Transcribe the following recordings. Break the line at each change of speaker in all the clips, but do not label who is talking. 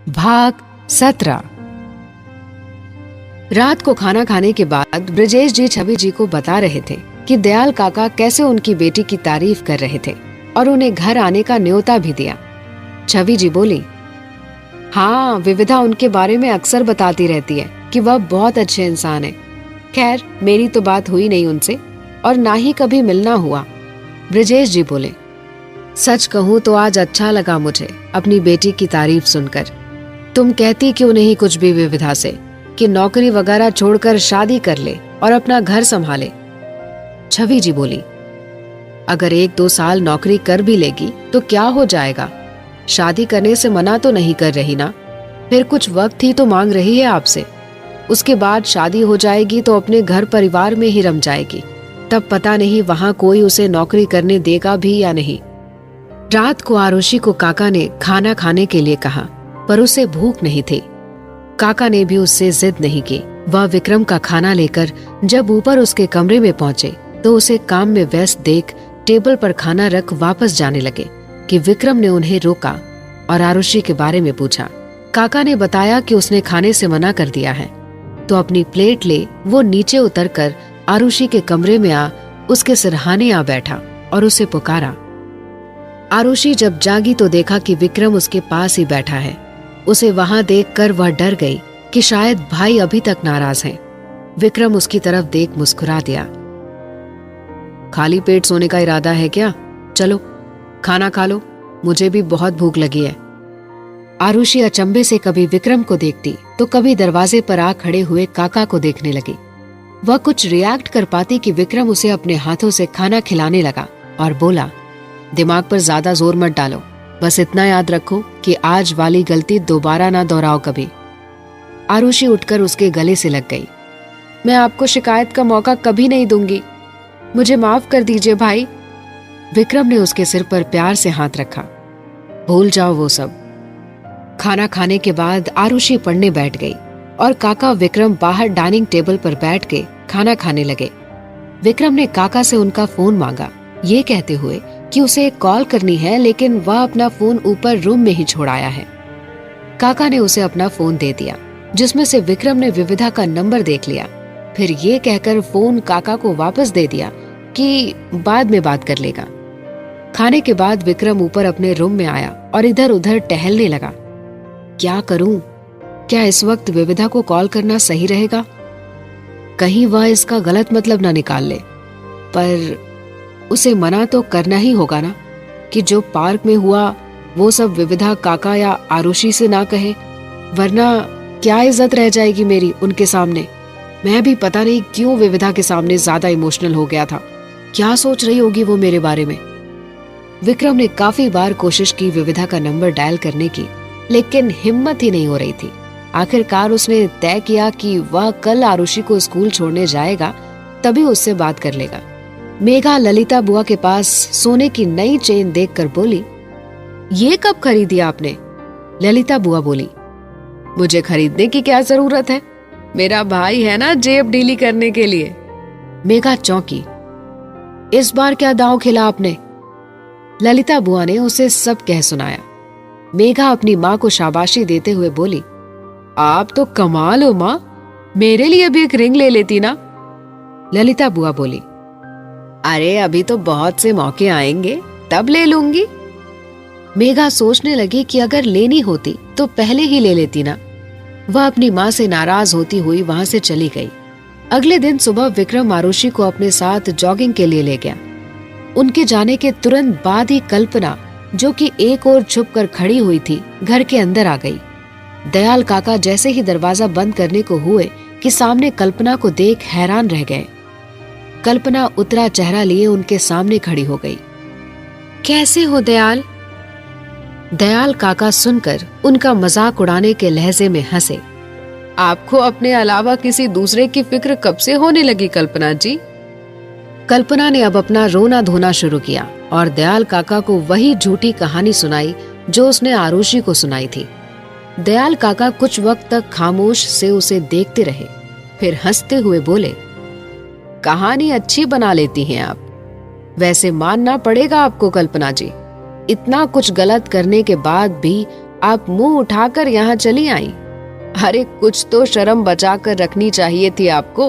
भाग 17। रात को खाना खाने के बाद ब्रजेश जी छवि जी को बता रहे थे कि दयाल काका कैसे उनकी बेटी की तारीफ कर रहे थे और उन्हें घर आने का न्योता भी दिया। छवि जी बोली, हाँ, विविधा उनके बारे में अक्सर बताती रहती है कि वह बहुत अच्छे इंसान है। खैर, मेरी तो बात हुई नहीं उनसे और ना ही कभी मिलना हुआ। ब्रजेश जी बोले, सच कहूँ तो आज अच्छा लगा मुझे अपनी बेटी की तारीफ सुनकर। तुम कहती क्यों नहीं कुछ भी विविधा से कि नौकरी वगैरह छोड़कर शादी कर ले और अपना घर संभाले। छवि जी बोली, अगर 1-2 साल नौकरी कर भी लेगी तो क्या हो जाएगा, शादी करने से मना तो नहीं कर रही ना। फिर कुछ वक्त ही तो मांग रही है आपसे। उसके बाद शादी हो जाएगी तो अपने घर परिवार में ही रम जाएगी। तब पता नहीं वहां कोई उसे नौकरी करने देगा भी या नहीं। रात को आरुषि को काका ने खाना खाने के लिए कहा, पर उसे भूख नहीं थी। काका ने भी उससे जिद नहीं की। वह विक्रम का खाना लेकर जब ऊपर उसके कमरे में पहुंचे तो उसे काम में व्यस्त देख टेबल पर खाना रख वापस जाने लगे कि विक्रम ने उन्हें रोका और आरुषि के बारे में पूछा। काका ने बताया कि उसने खाने से मना कर दिया है, तो अपनी प्लेट ले वो नीचे उतरकर आरुषि के कमरे में आ उसके सिरहाने आ बैठा और उसे पुकारा। आरुषि जब जागी तो देखा कि विक्रम उसके पास ही बैठा है। उसे वहां देखकर वह डर गई कि शायद भाई अभी तक नाराज हैं। विक्रम उसकी तरफ देख मुस्कुरा दिया। खाली पेट सोने का इरादा है क्या? चलो खाना खा लो, मुझे भी बहुत भूख लगी है। आरुषि अचंभे से कभी विक्रम को देखती तो कभी दरवाजे पर आ खड़े हुए काका को देखने लगी। वह कुछ रिएक्ट कर पाती कि विक्रम उसे अपने हाथों से खाना खिलाने लगा और बोला, दिमाग पर ज्यादा जोर मत डालो, बस इतना याद रखो कि आज वाली गलती दोबारा ना दोहराओ कभी। आरुषि उठकर उसके गले से लग गई। मैं आपको शिकायत का मौका कभी नहीं दूंगी, मुझे माफ कर दीजिए भाई। विक्रम ने उसके सिर पर प्यार से हाथ रखा। भूल जाओ वो सब। खाना खाने के बाद आरुषि पढ़ने बैठ गई और काका विक्रम बाहर डाइनिंग टेबल पर बैठ के खाना खाने लगे। विक्रम ने काका से उनका फोन मांगा, ये कहते हुए कि उसे एक कॉल करनी है, लेकिन वह अपना फोन ऊपर रूम में ही छोड़ आया है। काका ने उसे अपना फोन दे दिया, जिसमें से विक्रम ने विविधा का नंबर देख लिया। फिर ये कहकर फोन काका को वापस दे दिया कि बाद में बात कर लेगा। खाने के बाद विक्रम ऊपर अपने रूम में आया और इधर उधर टहलने लगा। क्या करूं? क्या इस वक्त विविधा को कॉल करना सही रहेगा? कहीं वह इसका गलत मतलब ना निकाल ले। पर उसे मना तो करना ही होगा ना कि जो पार्क में हुआ वो सब विविधा काका या आरुषि से ना कहे, वरना क्या इज्जत रह जाएगी मेरी उनके सामने। मैं भी पता नहीं क्यों विविधा के सामने ज्यादा इमोशनल हो गया था। क्या सोच रही होगी वो मेरे बारे में। विक्रम ने काफी बार कोशिश की विविधा का नंबर डायल करने की, लेकिन हिम्मत ही नहीं हो रही थी। आखिरकार उसने तय किया कि वह कल आरुषि को स्कूल छोड़ने जाएगा, तभी उससे बात कर लेगा। मेघा ललिता बुआ के पास सोने की नई चेन देखकर बोली, ये कब खरीदी आपने? ललिता बुआ बोली, मुझे खरीदने की क्या जरूरत है, मेरा भाई है ना जेब ढीली करने के लिए। मेघा चौंकी, इस बार क्या दांव खेला आपने? ललिता बुआ ने उसे सब कह सुनाया। मेघा अपनी माँ को शाबाशी देते हुए बोली, आप तो कमाल हो माँ, मेरे लिए भी एक रिंग ले लेती ना। ललिता बुआ बोली, अरे अभी तो बहुत से मौके आएंगे, तब ले लूंगी। मेघा सोचने लगी कि अगर लेनी होती तो पहले ही ले लेती ना। वह अपनी माँ से नाराज होती हुई वहां से चली गई। अगले दिन सुबह विक्रम आरुषि को अपने साथ जॉगिंग के लिए ले गया। उनके जाने के तुरंत बाद ही कल्पना, जो कि एक ओर छुप कर खड़ी हुई थी, घर के अंदर आ गई। दयाल काका जैसे ही दरवाजा बंद करने को हुए कि सामने कल्पना को देख हैरान रह गए। कल्पना उतरा चेहरा लिए उनके सामने खड़ी हो गई। कैसे हो दयाल? दयाल काका सुनकर उनका मजाक उड़ाने के लहजे में हंसे। आपको अपने अलावा किसी दूसरे की फिक्र कब से होने लगी कल्पना जी? कल्पना ने अब अपना रोना धोना शुरू किया और दयाल काका को वही झूठी कहानी सुनाई जो उसने आरुषि को सुनाई थी। दयाल काका कुछ वक्त तक खामोश से उसे देखते रहे, फिर हंसते हुए बोले, कहानी अच्छी बना लेती हैं आप। वैसे मानना पड़ेगा आपको कल्पना जी, इतना कुछ गलत करने के बाद भी आप मुंह उठाकर यहाँ चली आई। अरे कुछ तो शर्म बचा कर रखनी चाहिए थी आपको।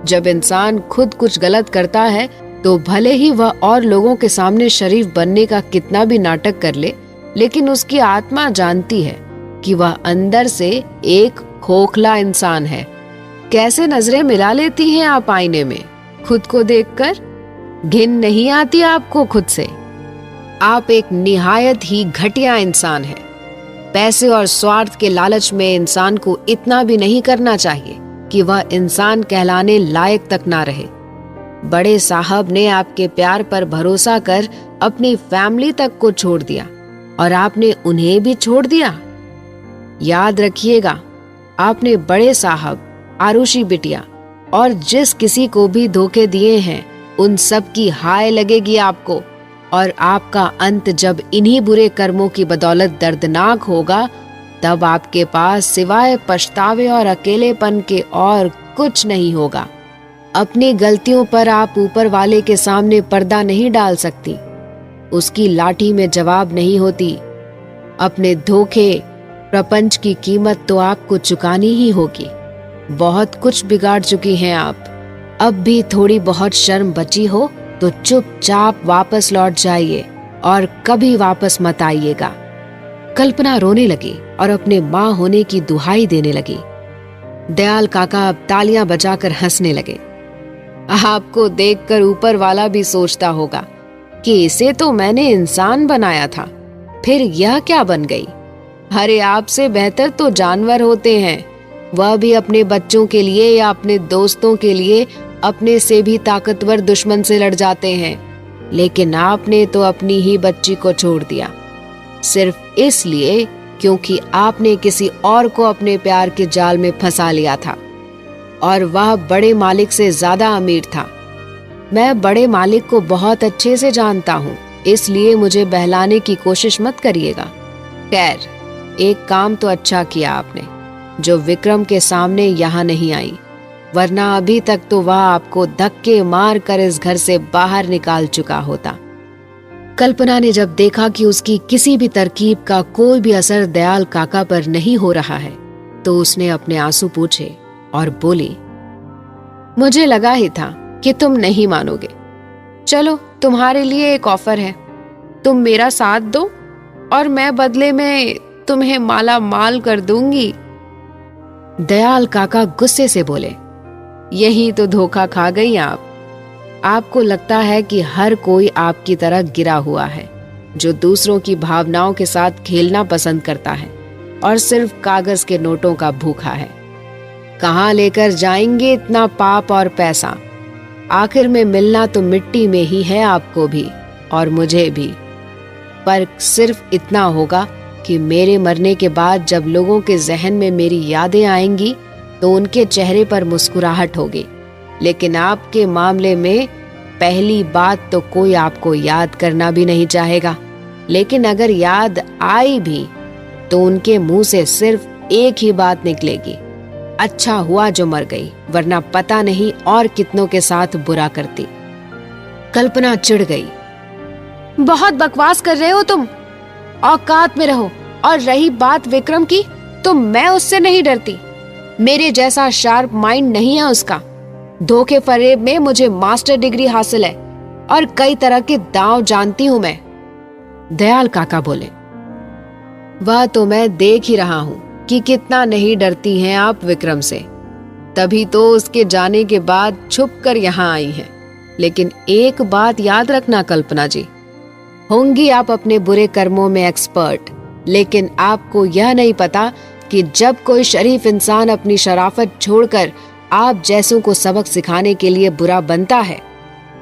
जब इंसान खुद कुछ गलत करता है तो भले ही वह और लोगों के सामने शरीफ बनने का कितना भी नाटक कर ले, लेकिन उसकी आत्मा जानती है कि वह अंदर से एक खोखला इंसान है। कैसे नजरें मिला लेती हैं आप आईने में खुद को देखकर? घिन नहीं आती आपको खुद से? आप एक निहायत ही घटिया इंसान है। पैसे और स्वार्थ के लालच में इंसान को इतना भी नहीं करना चाहिए कि वह इंसान कहलाने लायक तक ना रहे। बड़े साहब ने आपके प्यार पर भरोसा कर अपनी फैमिली तक को छोड़ दिया और आपने उन्हें भी छोड़ दिया। याद रखिएगा, आपने बड़े साहब, आरुषि बिटिया और जिस किसी को भी धोखे दिए हैं उन सब की हाय लगेगी आपको, और आपका अंत जब इन्हीं बुरे कर्मों की बदौलत दर्दनाक होगा तब आपके पास सिवाय पछतावे और अकेलेपन के और कुछ नहीं होगा। अपनी गलतियों पर आप ऊपर वाले के सामने पर्दा नहीं डाल सकती, उसकी लाठी में जवाब नहीं होती। अपने धोखे प्रपंच की कीमत तो आपको चुकानी ही होगी। बहुत कुछ बिगाड़ चुकी हैं आप। अब भी थोड़ी बहुत शर्म बची हो तो चुपचाप वापस लौट जाइए और कभी वापस मत आइएगा। कल्पना रोने लगी और अपने माँ होने की दुहाई देने लगी। दयाल काका अब तालियां बजाकर हंसने लगे। आपको देखकर ऊपर वाला भी सोचता होगा कि इसे तो मैंने इंसान बनाया था, फिर यह क्या बन गई। अरे आपसे बेहतर तो जानवर होते हैं, वह भी अपने बच्चों के लिए या अपने दोस्तों के लिए अपने से भी ताकतवर दुश्मन से लड़ जाते हैं, लेकिन आपने तो अपनी ही बच्ची को छोड़ दिया, सिर्फ इसलिए क्योंकि आपने किसी और को अपने प्यार के जाल में फंसा लिया था, और वह बड़े मालिक से ज्यादा अमीर था। मैं बड़े मालिक को बहुत अच्छे से जानता हूँ, इसलिए मुझे बहलाने की कोशिश मत करिएगा। खैर, एक काम तो अच्छा किया आपने जो विक्रम के सामने यहाँ नहीं आई, वरना अभी तक तो वह आपको धक्के मार कर इस घर से बाहर निकाल चुका होता। कल्पना ने जब देखा कि उसकी किसी भी तरकीब का कोई भी असर दयाल काका पर नहीं हो रहा है तो उसने अपने आंसू पूछे और बोली, मुझे लगा ही था कि तुम नहीं मानोगे। चलो, तुम्हारे लिए एक ऑफर है, तुम मेरा साथ दो और मैं बदले में तुम्हें माला माल कर दूंगी। दयाल काका गुस्से से बोले, यही तो धोखा खा गई आप। आपको लगता है कि हर कोई आपकी तरह गिरा हुआ है जो दूसरों की भावनाओं के साथ खेलना पसंद करता है और सिर्फ कागज के नोटों का भूखा है। कहाँ लेकर जाएंगे इतना पाप और पैसा? आखिर में मिलना तो मिट्टी में ही है आपको भी और मुझे भी। फर्क सिर्फ इतना होगा कि मेरे मरने के बाद जब लोगों के जहन में मेरी यादें आएंगी तो उनके चेहरे पर मुस्कुराहट होगी, लेकिन आपके मामले में पहली बात तो कोई आपको याद करना भी नहीं चाहेगा, लेकिन अगर याद आई भी तो उनके मुंह से सिर्फ एक ही बात निकलेगी, अच्छा हुआ जो मर गई, वरना पता नहीं और कितनों के साथ बुरा करती। कल्पना चिढ़ गई। बहुत बकवास कर रहे हो तुम, औकात में रहो। और रही बात विक्रम की, तो मैं उससे नहीं डरती, मेरे जैसा शार्प माइंड नहीं है उसका। धोखे फरेब में मुझे मास्टर डिग्री हासिल है और कई तरह के दांव जानती हूं मैं। दयाल काका बोले, वह तो मैं देख ही रहा हूं कि कितना नहीं डरती हैं आप विक्रम से, तभी तो उसके जाने के बाद छुप कर यहाँ आई हैं। लेकिन एक बात याद रखना कल्पना जी, होंगी आप अपने बुरे कर्मों में एक्सपर्ट, लेकिन आपको यह नहीं पता कि जब कोई शरीफ इंसान अपनी शराफत छोड़कर आप जैसों को सबक सिखाने के लिए बुरा बनता है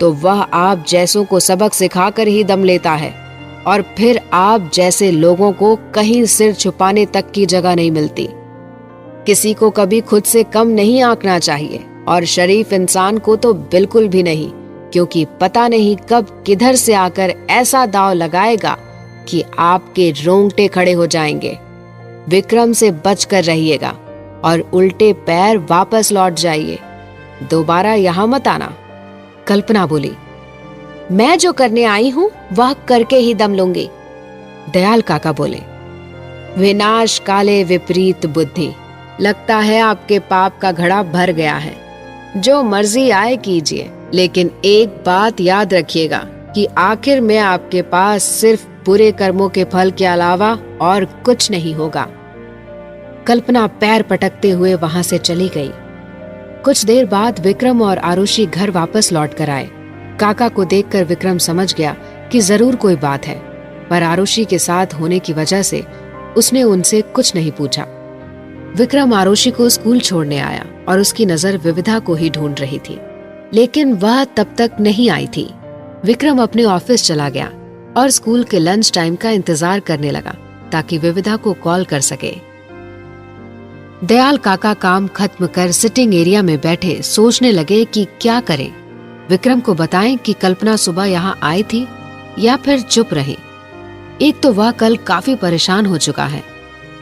तो वह आप जैसों को सबक सिखाकर ही दम लेता है, और फिर आप जैसे लोगों को कहीं सिर छुपाने तक की जगह नहीं मिलती। किसी को कभी खुद से कम नहीं आंकना चाहिए, और शरीफ इंसान को तो बिल्कुल भी नहीं, क्योंकि पता नहीं कब किधर से आकर ऐसा दांव लगाएगा कि आपके रोंगटे खड़े हो जाएंगे। विक्रम से बचकर रहिएगा और उल्टे पैर वापस लौट जाइए, दोबारा यहां मत आना। कल्पना बोली, मैं जो करने आई हूं वह करके ही दम लूंगी। दयाल काका बोले, विनाश काले विपरीत बुद्धि। लगता है आपके पाप का घड़ा भर गया है। जो मर्जी आए कीजिए, लेकिन एक बात याद रखिएगा कि आखिर में आपके पास सिर्फ बुरे कर्मों के फल के अलावा और कुछ नहीं होगा। कल्पना पैर पटकते हुए वहां से चली गई। कुछ देर बाद विक्रम और आरुषि घर वापस लौट कर आए। काका को देखकर विक्रम समझ गया कि जरूर कोई बात है, पर आरुषि के साथ होने की वजह से उसने उनसे कुछ नहीं पूछा। विक्रम आरुषि को स्कूल छोड़ने आया और उसकी नजर विविधा को ही ढूंढ रही थी, लेकिन वह तब तक नहीं आई थी। विक्रम अपने ऑफिस चला गया और स्कूल के लंच टाइम का इंतजार करने लगा ताकि विविधा को कॉल कर सके। दयाल काका काम खत्म कर सिटिंग एरिया में बैठे सोचने लगे कि क्या करें। विक्रम को बताएं कि कल्पना सुबह यहाँ आई थी या फिर चुप रहे। एक तो वह कल काफी परेशान हो चुका है,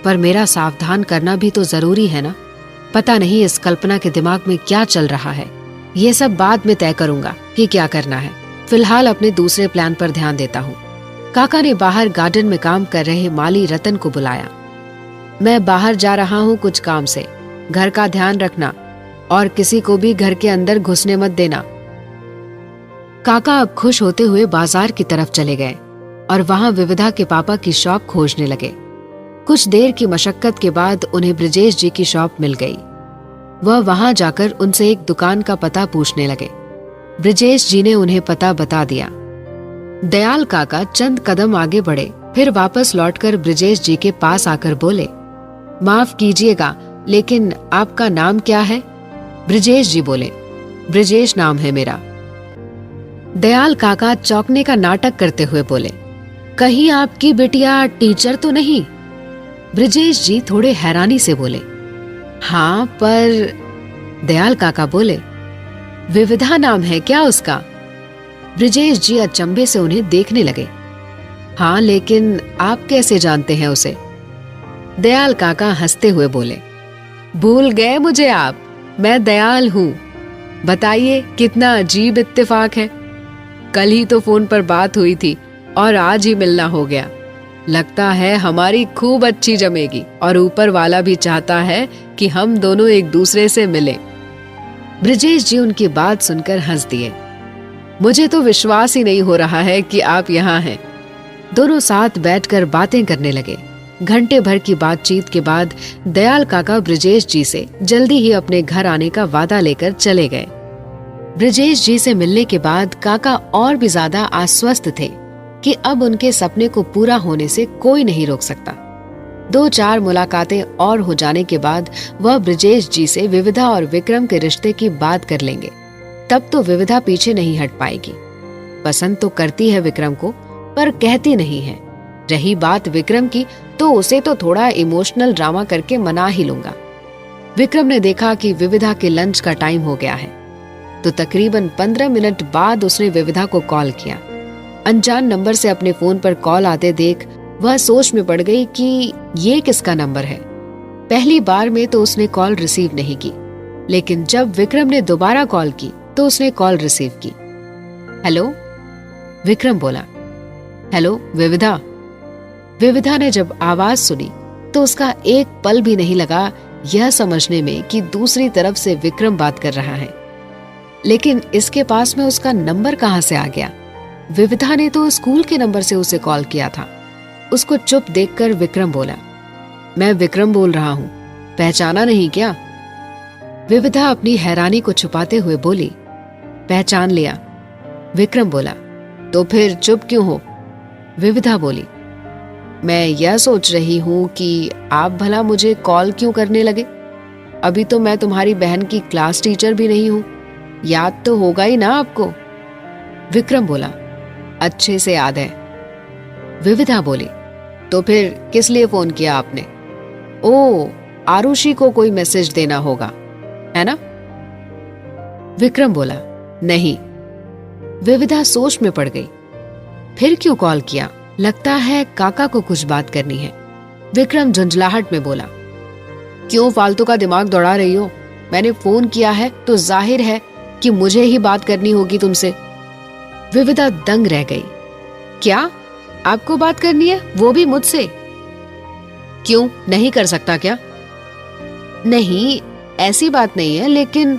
पर मेरा सावधान करना भी तो जरूरी है ना। पता नहीं इस कल्पना के दिमाग में क्या चल रहा है। ये सब बाद में तय करूंगा कि क्या करना है। फिलहाल अपने दूसरे प्लान पर ध्यान देता हूँ। काका ने बाहर गार्डन में काम कर रहे माली रतन को बुलाया। मैं बाहर जा रहा हूँ कुछ काम से, घर का ध्यान रखना और किसी को भी घर के अंदर घुसने मत देना। काका अब खुश होते हुए बाजार की तरफ चले गए और वहां विविधा के पापा की शॉप खोजने लगे। कुछ देर की मशक्कत के बाद उन्हें ब्रजेश जी की शॉप मिल गई। वह वहां जाकर उनसे एक दुकान का पता पूछने लगे। ब्रजेश जी ने उन्हें पता बता दिया। दयाल काका चंद कदम आगे बढ़े, फिर वापस लौटकर ब्रजेश जी के पास आकर बोले, माफ कीजिएगा, लेकिन आपका नाम क्या है? ब्रजेश जी बोले, ब्रजेश नाम है मेरा। दयाल काका चौंकने का नाटक करते हुए बोले, कहीं आपकी बिटिया टीचर तो नहीं? ब्रजेश जी थोड़े हैरानी से बोले, हाँ, पर दयाल काका बोले, विविधा नाम है क्या उसका? ब्रजेश जी अचंभे से उन्हें देखने लगे। हाँ, लेकिन आप कैसे जानते हैं उसे? दयाल काका हंसते हुए बोले, भूल गए मुझे आप? मैं दयाल हूं। बताइए, कितना अजीब इत्तेफाक है। कल ही तो फोन पर बात हुई थी और आज ही मिलना हो गया। लगता है हमारी खूब अच्छी जमेगी और ऊपर वाला भी चाहता है कि हम दोनों एक दूसरे से मिलें। ब्रजेश जी उनकी बात सुनकर हंस दिए। मुझे तो विश्वास ही नहीं हो रहा है कि आप यहाँ हैं। दोनों साथ बैठकर बातें करने लगे। घंटे भर की बातचीत के बाद दयाल काका ब्रजेश जी से जल्दी ही अपने घर आने का वादा लेकर चले गए। ब्रजेश जी से मिलने के बाद काका और भी ज्यादा आश्वस्त थे कि अब उनके सपने को पूरा होने से कोई नहीं रोक सकता। 2-4 मुलाकातें और हो जाने के बाद वह ब्रजेश जी से विविधा और विक्रम के रिश्ते की बात कर लेंगे। तब तो विविधा पीछे नहीं हट पाएगी। पसंद तो करती है विक्रम को, पर कहती नहीं है। रही बात विक्रम की, तो उसे तो थोड़ा इमोशनल ड्रामा करके मना ही लूंगा। विक्रम ने देखा कि विविधा के लंच का टाइम हो गया है, तो तकरीबन 15 मिनट बाद उसने विविधा को कॉल किया। अनजान नंबर से अपने फोन पर कॉल आते देख वह सोच में पड़ गई कि ये किसका नंबर है। पहली बार में तो उसने कॉल रिसीव नहीं की, लेकिन जब विक्रम ने दोबारा कॉल की तो उसने कॉल रिसीव की। हेलो, विक्रम बोला। हेलो विविधा। विविधा ने जब आवाज सुनी तो उसका एक पल भी नहीं लगा यह समझने में कि दूसरी तरफ से विक्रम बात कर रहा है, लेकिन इसके पास में उसका नंबर कहां से आ गया? विविधा ने तो स्कूल के नंबर से उसे कॉल किया था। उसको चुप देखकर विक्रम बोला, मैं विक्रम बोल रहा हूं, पहचाना नहीं क्या? विविधा अपनी हैरानी को छुपाते हुए बोली, पहचान लिया। विक्रम बोला, तो फिर चुप क्यों हो? विविधा बोली, मैं यह सोच रही हूं कि आप भला मुझे कॉल क्यों करने लगे? अभी तो मैं तुम्हारी बहन की क्लास टीचर भी नहीं हूं, याद तो होगा ही ना आपको? विक्रम बोला, अच्छे से याद है। विविधा बोली, तो फिर किस लिए फोन किया आपने? ओ, आरुषि को कोई मैसेज देना होगा, है ना? विक्रम बोला, नहीं। विविधा सोच में पड़ गई। फिर क्यों कॉल किया? लगता है काका को कुछ बात करनी है। विक्रम झुंझलाहट में बोला, क्यों फालतू का दिमाग दौड़ा रही हो? मैंने फोन किया है तो जाहिर है कि मुझे ही बात करनी होगी तुमसे। विविधा दंग रह गई। क्या आपको बात करनी है, वो भी मुझसे? क्यों, नहीं कर सकता क्या? नहीं, ऐसी बात नहीं है, लेकिन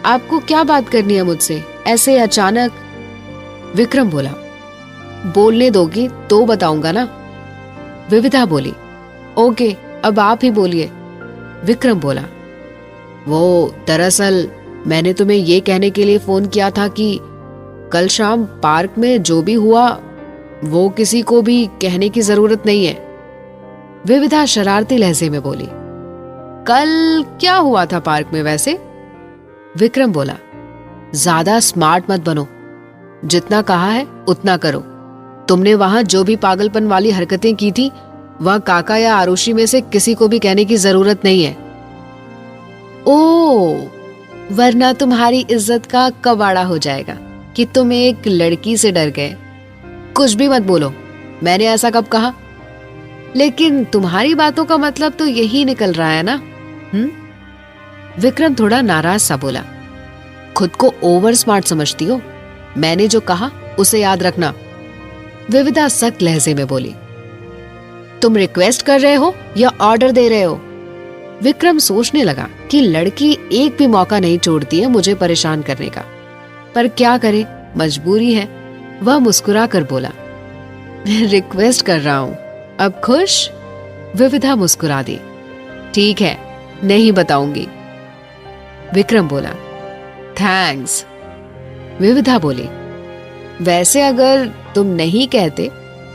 आपको क्या बात करनी है मुझसे ऐसे अचानक? विक्रम बोला, बोलने दोगी तो बताऊंगा ना। विविधा बोली, ओके, अब आप ही बोलिए। विक्रम बोला, वो दरअसल मैंने तुम्हें ये कहने के लिए फोन किया था कि कल शाम पार्क में जो भी हुआ वो किसी को भी कहने की जरूरत नहीं है। विविधा शरारती लहजे में बोली, कल क्या हुआ था पार्क में वैसे? विक्रम बोला, ज्यादा स्मार्ट मत बनो, जितना कहा है उतना करो। तुमने वहां जो भी पागलपन वाली हरकतें की थी वह काका या आरुषि में से किसी को भी कहने की जरूरत नहीं है। ओ, वरना तुम्हारी इज्जत का कबाड़ा हो जाएगा कि तुम एक लड़की से डर गए। कुछ भी मत बोलो, मैंने ऐसा कब कहा? लेकिन तुम्हारी बातों का मतलब तो यही निकल रहा है ना? विक्रम थोड़ा नाराज सा बोला, खुद को ओवर स्मार्ट समझती हो? मैंने जो कहा उसे याद रखना। विविधा सख्त लहजे में बोली, तुम रिक्वेस्ट कर रहे हो या ऑर्डर दे रहे हो? विक्रम सोचने लगा कि लड़की एक भी मौका नहीं छोड़ती है मुझे परेशान करने का, पर क्या करे, मजबूरी है। वह मुस्कुरा कर बोला, रिक्वेस्ट कर रहा हूं, अब खुश? विविधा मुस्कुरा दी, ठीक है, नहीं बताऊंगी। विक्रम बोला, थैंक्स। विविधा बोली, वैसे अगर तुम नहीं कहते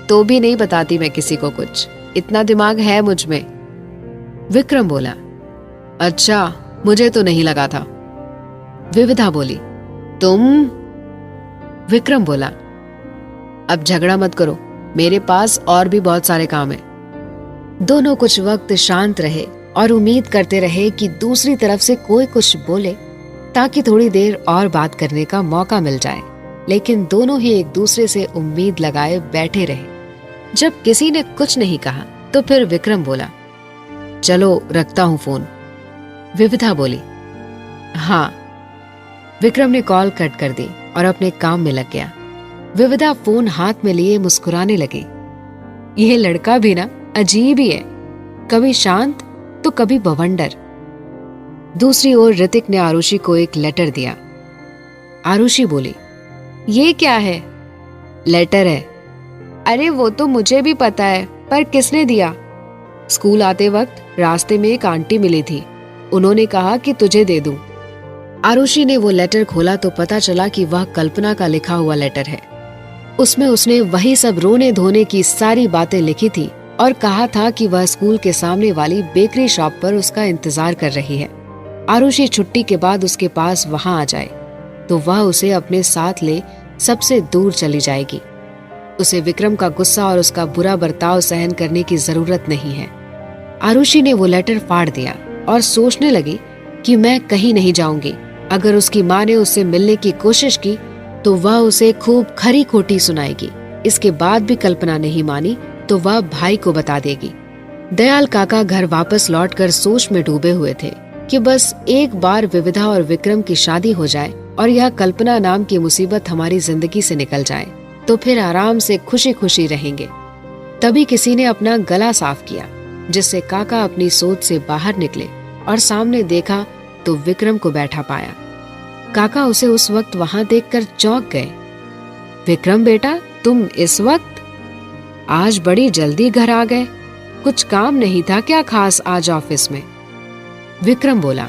तो भी नहीं बताती मैं किसी को कुछ, इतना दिमाग है मुझ में। विक्रम बोला, अच्छा, मुझे तो नहीं लगा था। विविधा बोली, तुम? विक्रम बोला, अब झगड़ा मत करो, मेरे पास और भी बहुत सारे काम हैं। दोनों कुछ वक्त शांत रहे और उम्मीद करते रहे कि दूसरी तरफ से कोई कुछ बोले ताकि थोड़ी देर और बात करने का मौका मिल जाए, लेकिन दोनों ही एक दूसरे से उम्मीद लगाए बैठे रहे। जब किसी ने कुछ नहीं कहा तो फिर विक्रम बोला, चलो रखता हूं फोन। विविधा बोली, हाँ। विक्रम ने कॉल कट कर दी और अपने काम में लग गया। विविधा फोन हाथ में लिए मुस्कुराने लगी। यह लड़का भी ना अजीब ही है, कभी शांत तो कभी बवंडर। दूसरी ओर ऋतिक ने आरुषि को एक लेटर दिया। आरुषि बोली, ये क्या है? लेटर है। अरे वो तो मुझे भी पता है, पर किसने दिया? स्कूल आते वक्त रास्ते में एक आंटी मिली थी, उन्होंने कहा कि तुझे दे दूं। आरुषि ने वो लेटर खोला तो पता चला कि वह कल्पना का लिखा हुआ लेटर है। उसमें उसने वही सब रोने धोने की सारी बातें लिखी थी और कहा था कि वह स्कूल के सामने वाली बेकरी शॉप पर उसका इंतजार कर रही है। आरुषि छुट्टी के बाद उसके पास वहां आ जाए तो वह उसे अपने साथ ले सबसे दूर चली जाएगी। उसे विक्रम का गुस्सा और उसका बुरा बर्ताव सहन करने की जरूरत नहीं है। आरुषि ने वो लेटर फाड़ दिया और सोचने लगी कि मैं कहीं नहीं जाऊंगी। अगर उसकी माँ ने उससे मिलने की कोशिश की तो वह उसे खूब खरी खोटी सुनाएगी। इसके बाद भी कल्पना नहीं मानी तो वह भाई को बता देगी। दयाल काका घर वापस लौटकर सोच में डूबे हुए थे कि बस एक बार विविधा और विक्रम की शादी हो जाए और यह कल्पना नाम की मुसीबत हमारी जिंदगी से निकल जाए तो फिर आराम से खुशी खुशी रहेंगे। तभी किसी ने अपना गला साफ किया, जिससे काका अपनी सोच से बाहर निकले और सामने देखा तो विक्रम को बैठा पाया। काका उसे उस वक्त वहां देखकर चौंक गए। विक्रम बेटा, तुम इस वक्त? आज बड़ी जल्दी घर आ गए, कुछ काम नहीं था क्या खास आज ऑफिस में? विक्रम बोला,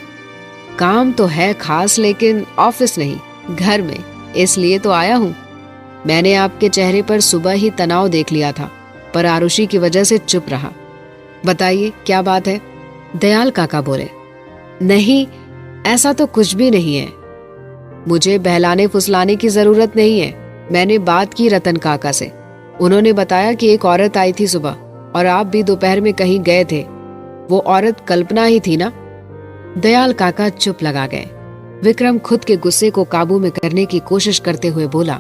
काम तो है खास, लेकिन ऑफिस नहीं, घर में, इसलिए तो आया हूँ। मैंने आपके चेहरे पर सुबह ही तनाव देख लिया था, पर आरुषि की वजह से चुप रहा। बताइए क्या बात है? दयाल काका बोले, नहीं, ऐसा तो कुछ भी नहीं है। मुझे बहलाने फुसलाने की जरूरत नहीं है। मैंने बात की रतन काका से, उन्होंने बताया कि एक औरत आई थी सुबह और आप भी दोपहर में कहीं गए थे। वो औरत कल्पना ही थी ना? दयाल काका चुप लगा गए। विक्रम खुद के गुस्से को काबू में करने की कोशिश करते हुए बोला,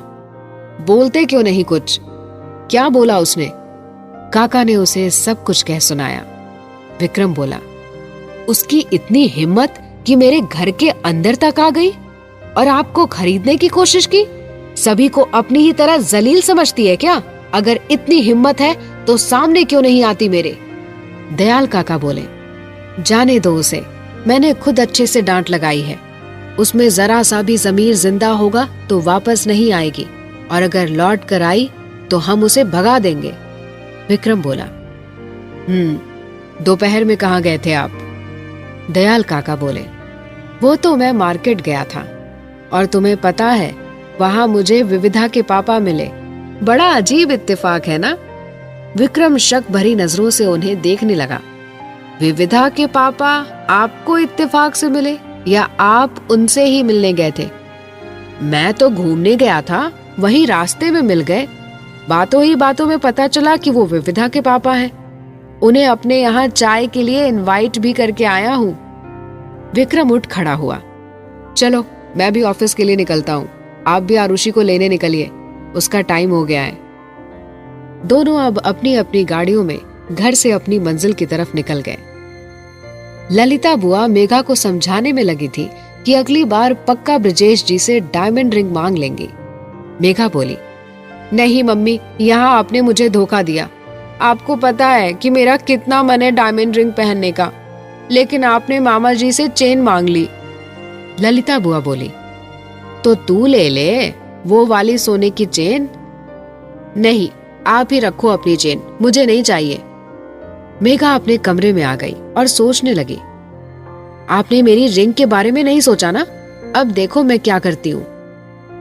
बोलते क्यों नहीं कुछ? क्या बोला उसने? काका ने उसे सब कुछ कह सुनाया। विक्रम बोला, उसकी इतनी हिम्मत कि मेरे घर के अंदर तक आ गई और आपको खरीदने की कोशिश की। सभी को अपनी ही तरह जलील समझती है क्या? अगर इतनी हिम्मत है तो सामने क्यों नहीं आती मेरे? दयाल काका बोले, जाने दो उसे, मैंने खुद अच्छे से डांट लगाई है। उसमें जरा सा भी ज़मीर जिंदा होगा तो वापस नहीं आएगी, और अगर लौट कर आई तो हम उसे भगा देंगे। विक्रम बोला, दोपहर में कहाँ गए थे आप? दयाल काका बोले, वो तो मैं मार्केट गया था, और तुम्हें पता है वहां मुझे विविधा के पापा मिले। बड़ा अजीब इत्तेफाक है ना? विक्रम शक भरी नजरों से उन्हें देखने लगा। विविधा के पापा आपको इत्तेफाक से मिले, या आप उनसे ही मिलने गए थे? मैं तो घूमने गया था, वहीं रास्ते में मिल गए। बातों ही बातों में पता चला कि वो विविधा के पापा हैं। उन्हें अपने यहाँ चाय के लिए इनवाइट भी करके आया हूँ। विक्रम उठ खड़ा हुआ। चलो मैं भी ऑफिस के लिए निकलता हूँ, आप भी आरुषि को लेने निकलिए, उसका टाइम हो गया है। दोनों अब अपनी अपनी गाड़ियों में घर से अपनी मंजिल की तरफ निकल गए। ललिता बुआ मेघा को समझाने में लगी थी कि अगली बार पक्का ब्रजेश जी से डायमंड रिंग मांग लेंगी। मेघा बोली, नहीं मम्मी, यहाँ आपने मुझे धोखा दिया। आपको पता है कि मेरा कितना मन है डायमंड रिंग पहनने का, लेकिन आपने मामा जी से चेन मांग ली। ललिता बुआ बोली, तो तू ले ले वो वाली सोने की चेन। नहीं, आप ही रखो अपनी चेन, मुझे नहीं चाहिए। मेघा अपने कमरे में आ गई और सोचने लगी, आपने मेरी रिंग के बारे में नहीं सोचा ना? अब देखो मैं क्या करती हूँ।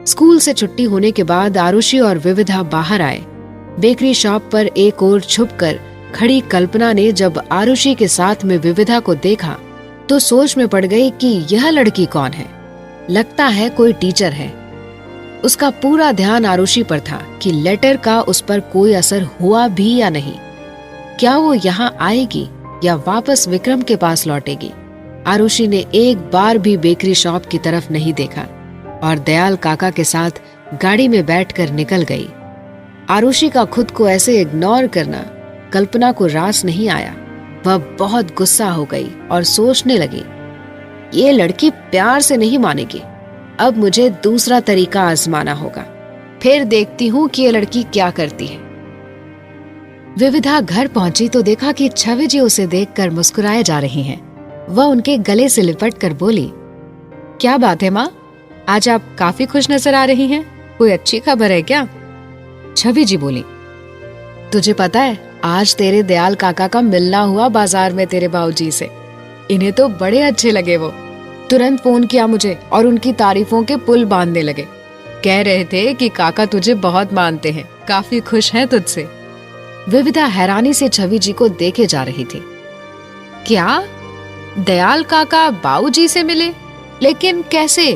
स्कूल से छुट्टी होने के बाद आरुषि और विविधा बाहर आए। बेकरी शॉप पर एक ओर छुपकर खड़ी कल्पना ने जब आरुषि के साथ में विविधा को देखा तो सोच में पड़ गई कि यह लड़की कौन है। लगता है कोई टीचर है। उसका पूरा ध्यान आरुषि पर था कि लेटर का उस पर कोई असर हुआ भी या नहीं। क्या वो यहाँ आएगी या वापस विक्रम के पास लौटेगी? आरुषि ने एक बार भी बेकरी शॉप की तरफ नहीं देखा और दयाल काका के साथ गाड़ी में बैठकर निकल गई। आरुषि का खुद को ऐसे इग्नोर करना कल्पना को रास नहीं आया। वह बहुत गुस्सा हो गई और सोचने लगी, ये लड़की प्यार से नहीं मानेगी, अब मुझे दूसरा तरीका आजमाना होगा। फिर देखती हूँ कि ये लड़की क्या करती है। विविधा घर पहुंची तो देखा कि छवि जी उसे देखकर मुस्कुराए जा रही हैं। वह उनके गले से लिपट कर बोली, क्या बात है माँ, आज आप काफी खुश नजर आ रही हैं, कोई अच्छी खबर है क्या? छवि जी बोली, तुझे पता है आज तेरे दयाल काका का मिलना हुआ बाजार में तेरे बाबूजी से। इन्हें तो बड़े अच्छे लगे। वो तुरंत फोन किया मुझे और उनकी तारीफों के पुल बांधने लगे। कह रहे थे कि काका तुझे बहुत मानते हैं, काफी खुश हैं तुझसे। विविधा हैरानी से छवि जी को देखे जा रही थी। क्या दयाल काका बाबूजी से मिले? लेकिन कैसे?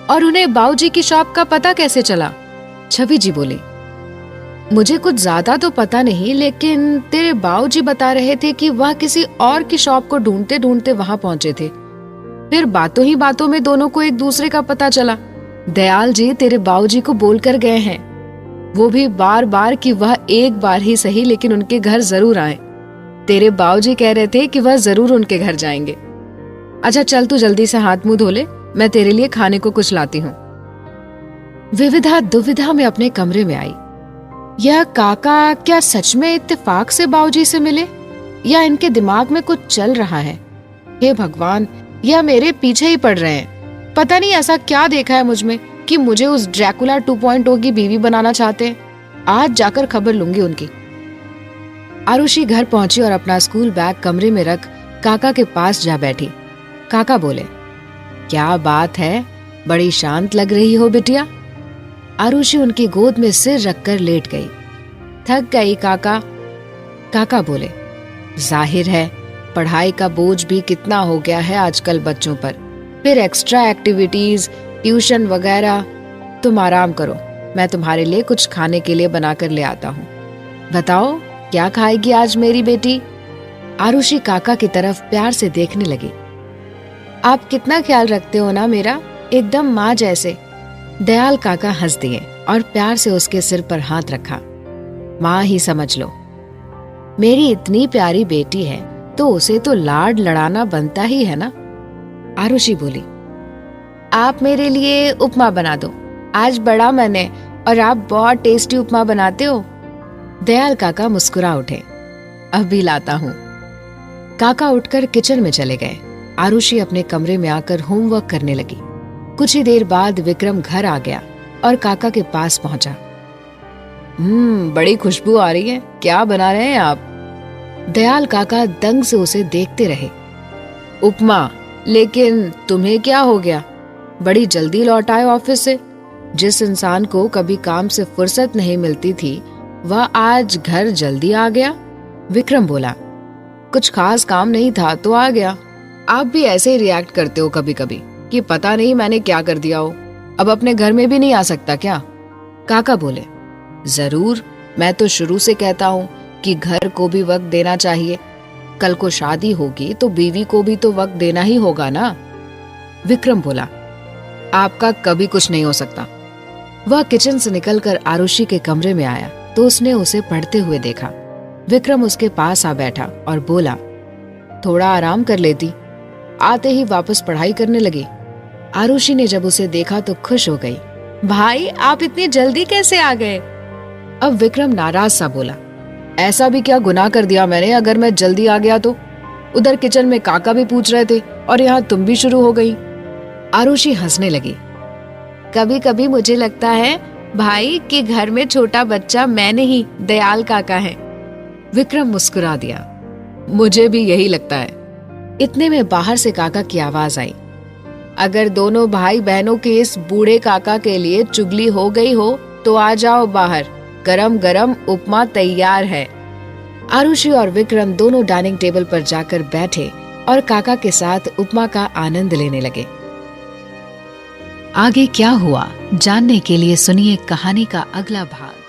और उन्हें बाबूजी की शॉप का पता कैसे चला? छवि जी बोली, मुझे कुछ ज्यादा तो पता नहीं, लेकिन तेरे बाबूजी बता रहे थे कि वह किसी और की शॉप को ढूंढते ढूंढते वहां पहुंचे थे। फिर बातों ही बातों में दोनों को एक दूसरे का पता चला। दयाल जी तेरे बाबूजी को बोल कर गए हैं, वो भी बार बार कि वह एक बार ही सही लेकिन उनके घर जरूर आए। तेरे बाबूजी कह रहे थे कि वह जरूर उनके घर जाएंगे। अच्छा चल तू जल्दी से हाथ मुंह धो ले, मैं तेरे लिए खाने को कुछ लाती हूँ। विविधा दुविधा में अपने कमरे में आई। यह काका क्या सच में इत्तेफाक से बाबूजी से मिले या इनके दिमाग में कुछ चल रहा है? हे भगवान, यह मेरे पीछे ही पड़ रहे हैं। पता नहीं ऐसा क्या देखा है मुझ में कि मुझे उस ड्रैकुला 2.0 की बीवी बनाना चाहते हैं। आज जाकर खबर लूंगी उनकी। आरुषि घर पहुंची और अपना स्कूल बैग कमरे में रख काका के पास जा बैठी। काका बोले, क्या बात है, बड़ी शांत लग रही हो बिटिया। आरुषि उनकी गोद में सिर रखकर लेट गई। थक गई काका। काका बोले, जाहिर है पढ़ाई का बोझ भी कितना हो गया है आजकल बच्चों पर, फिर एक्स्ट्रा एक्टिविटीज, ट्यूशन वगैरह। तुम आराम करो, मैं तुम्हारे लिए कुछ खाने के लिए बनाकर ले आता हूँ। बताओ क्या खाएगी आज मेरी बेटी? आरुषि काका की तरफ प्यार से देखने लगी। आप कितना ख्याल रखते हो ना मेरा, एकदम माँ जैसे। दयाल काका हंस दिए और प्यार से उसके सिर पर हाथ रखा। माँ ही समझ लो। मेरी इतनी प्यारी बेटी है तो उसे तो लाड लड़ाना बनता ही है ना। आरुषि बोली, आप मेरे लिए उपमा बना दो, आज बड़ा मन है और आप बहुत टेस्टी उपमा बनाते हो। दयाल काका मुस्कुरा उठे, अब भी लाता हूँ। काका उठकर किचन में चले गए। आरुषि अपने कमरे में आकर होमवर्क करने लगी। कुछ ही देर बाद विक्रम घर आ गया और काका के पास पहुंचा। बड़ी खुशबू आ रही है, क्या बना रहे हैं आप? दयाल काका दंग से उसे देखते रहे। उपमा। लेकिन तुम्हें क्या हो गया? बड़ी जल्दी लौट आए ऑफिस से। जिस इंसान को कभी काम से फुर्सत नहीं मिलती थी, वह आज घर जल्दी आ गया। विक्रम बोला, कुछ खास काम नहीं था तो आ गया। आप भी ऐसे ही रिएक्ट करते हो कभी कभी कि पता नहीं मैंने क्या कर दिया हो। अब अपने घर में भी नहीं आ सकता क्या? काका बोले, जरूर, मैं तो शुरू से कहता हूँ कि घर को भी वक्त देना चाहिए। कल को शादी होगी तो बीवी को भी तो वक्त देना ही होगा ना। विक्रम बोला, आपका कभी कुछ नहीं हो सकता। वह किचन से निकलकर आरुषि के कमरे में आया तो उसने उसे पढ़ते हुए देखा। विक्रम उसके पास आ बैठा और बोला, थोड़ा आराम कर लेती। आते ही वापस पढ़ाई करने लगी। आरुषि ने जब उसे देखा तो खुश हो गई। भाई, आप इतनी जल्दी कैसे आ गए? अब विक्रम नाराज सा बोला, ऐसा भी क्या गुनाह कर दिया मैंने अगर मैं जल्दी आ गया तो? उधर किचन में काका भी पूछ रहे थे और यहाँ तुम भी शुरू हो गई। आरुषि हंसने लगी। कभी कभी मुझे लगता है भाई कि घर में छोटा बच्चा मैं नहीं, दयाल काका है। विक्रम मुस्कुरा दिया। मुझे भी यही लगता है। इतने में बाहर से काका की आवाज आई, अगर दोनों भाई बहनों के इस बूढ़े काका के लिए चुगली हो गई हो तो आ जाओ बाहर, गरम गरम उपमा तैयार है। आरुषि और विक्रम दोनों डाइनिंग टेबल पर जाकर बैठे और काका के साथ उपमा का आनंद लेने लगे। आगे क्या हुआ जानने के लिए सुनिए कहानी का अगला भाग।